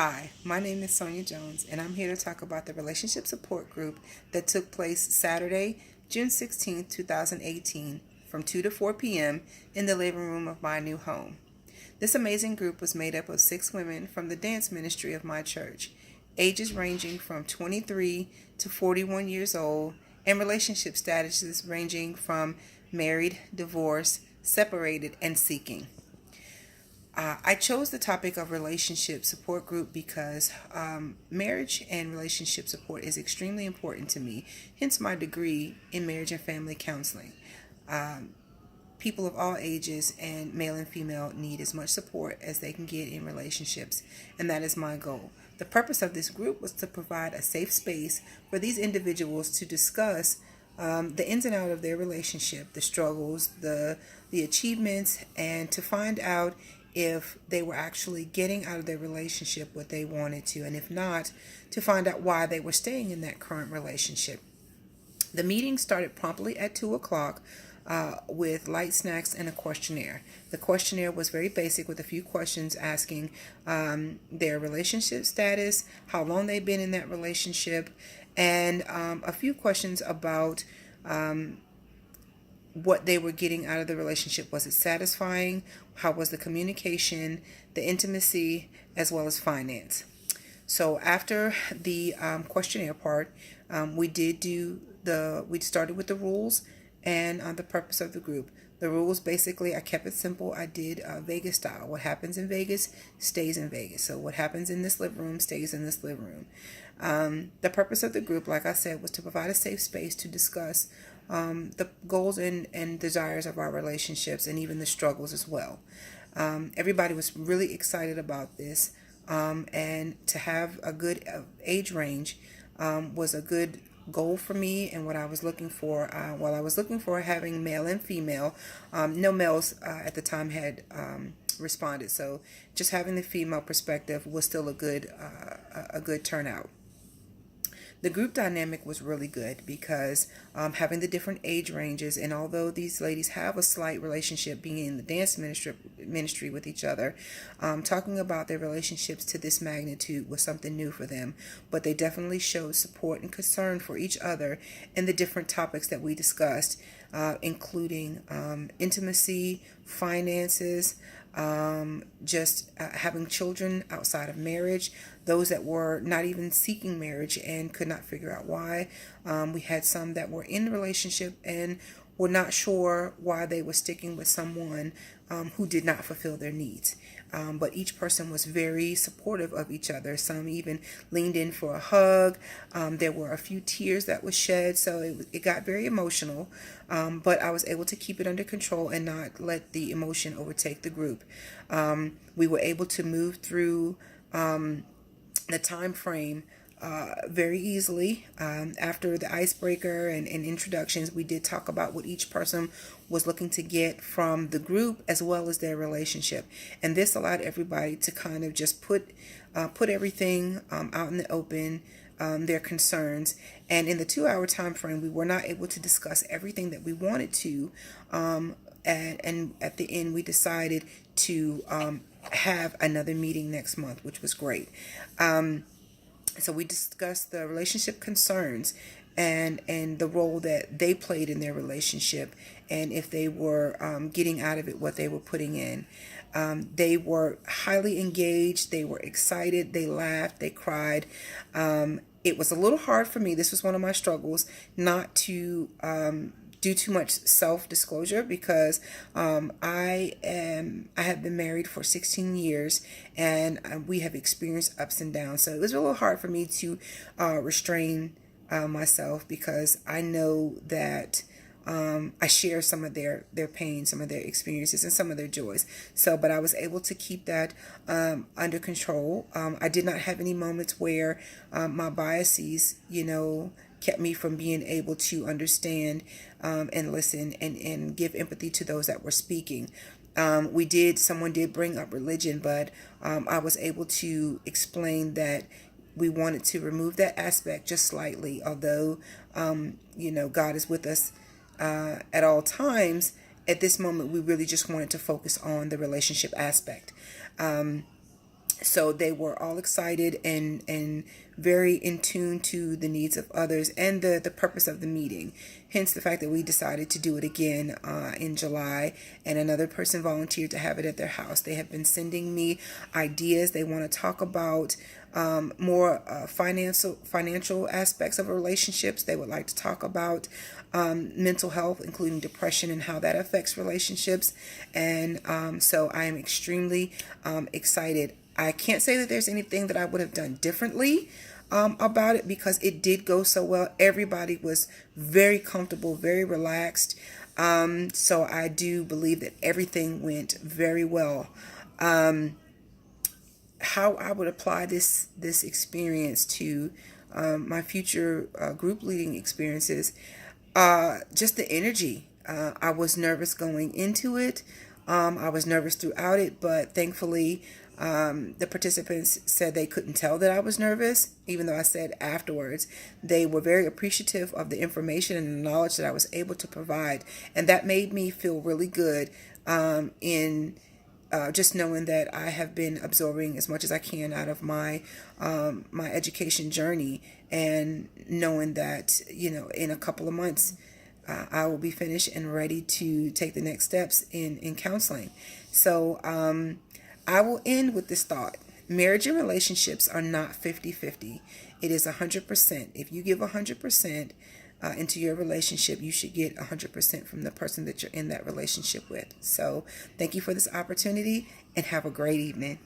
Hi, my name is Sonia Jones, and I'm here to talk about the relationship support group that took place Saturday, June 16th, 2018, from 2 to 4 p.m. in the living room of my new home. This amazing group was made up of 6 women from the dance ministry of my church, ages ranging from 23 to 41 years old, and relationship statuses ranging from married, divorced, separated, and seeking. I chose the topic of relationship support group because marriage and relationship support is extremely important to me, hence my degree in marriage and family counseling. Um, People of all ages and male and female need as much support as they can get in relationships, and that is my goal. The purpose of this group was to provide a safe space for these individuals to discuss the ins and outs of their relationship, the struggles, the achievements, and to find out if they were actually getting out of their relationship what they wanted to, and if not, to find out why they were staying in that current relationship. The meeting started promptly at 2 o'clock with light snacks and a questionnaire. The questionnaire was very basic with a few questions asking their relationship status, how long they've been in that relationship, and a few questions about what they were getting out of the relationship. Was it satisfying? How was the communication, the intimacy, as well as finance? So after the questionnaire part, we started with the rules and the purpose of the group. The rules, basically, I kept it simple. I did Vegas style. What happens in Vegas stays in Vegas. So what happens in this living room stays in this living room. The purpose of the group, like I said, was to provide a safe space to discuss the goals and desires of our relationships, and even the struggles as well. Everybody was really excited about this, and to have a good age range was a good goal for me, and what I was looking for. While I was looking for having male and female, no males at the time had responded, so just having the female perspective was still a good turnout. The group dynamic was really good because having the different age ranges, and although these ladies have a slight relationship being in the dance ministry with each other, talking about their relationships to this magnitude was something new for them. But they definitely showed support and concern for each other in the different topics that we discussed, including intimacy, finances, just having children outside of marriage, those that were not even seeking marriage and could not figure out why. We had some that were in a relationship and were not sure why they were sticking with someone who did not fulfill their needs. But each person was very supportive of each other. Some even leaned in for a hug. There were a few tears that were shed, so it got very emotional. But I was able to keep it under control and not let the emotion overtake the group. We were able to move through the time frame very easily. After the icebreaker and introductions, we did talk about what each person was looking to get from the group as well as their relationship, and this allowed everybody to kind of just put everything out in the open. Their concerns, and in the 2 hour time frame, we were not able to discuss everything that we wanted to, and at the end we decided to have another meeting next month, which was great. So we discussed the relationship concerns and the role that they played in their relationship, and if they were getting out of it what they were putting in. They were highly engaged. They were excited. They laughed. They cried. It was a little hard for me. This was one of my struggles, not to do too much self-disclosure, because I have been married for 16 years, and we have experienced ups and downs. So it was a little hard for me to restrain myself, because I know that I share some of their pain, some of their experiences, and some of their joys. So, but I was able to keep that under control. I did not have any moments where my biases, kept me from being able to understand and listen and give empathy to those that were speaking. Someone did bring up religion, but I was able to explain that we wanted to remove that aspect just slightly, although, God is with us at all times. At this moment, we really just wanted to focus on the relationship aspect. So they were all excited and very in tune to the needs of others and the purpose of the meeting. Hence the fact that we decided to do it again in July, and another person volunteered to have it at their house. They have been sending me ideas. They want to talk about more financial aspects of relationships. They would like to talk about mental health, including depression and how that affects relationships. And so I am extremely excited. I can't say that there's anything that I would have done differently about it, because it did go so well. Everybody was very comfortable, very relaxed. So I do believe that everything went very well. How I would apply this experience to my future group leading experiences, just the energy. I was nervous going into it. I was nervous throughout it, but thankfully, the participants said they couldn't tell that I was nervous, even though I said afterwards. They were very appreciative of the information and the knowledge that I was able to provide, and that made me feel really good in just knowing that I have been absorbing as much as I can out of my my education journey, and knowing that, you know, in a couple of months I will be finished and ready to take the next steps in counseling. So I will end with this thought. Marriage and relationships are not 50-50. It is 100%. If you give 100% into your relationship, you should get 100% from the person that you're in that relationship with. So thank you for this opportunity, and have a great evening.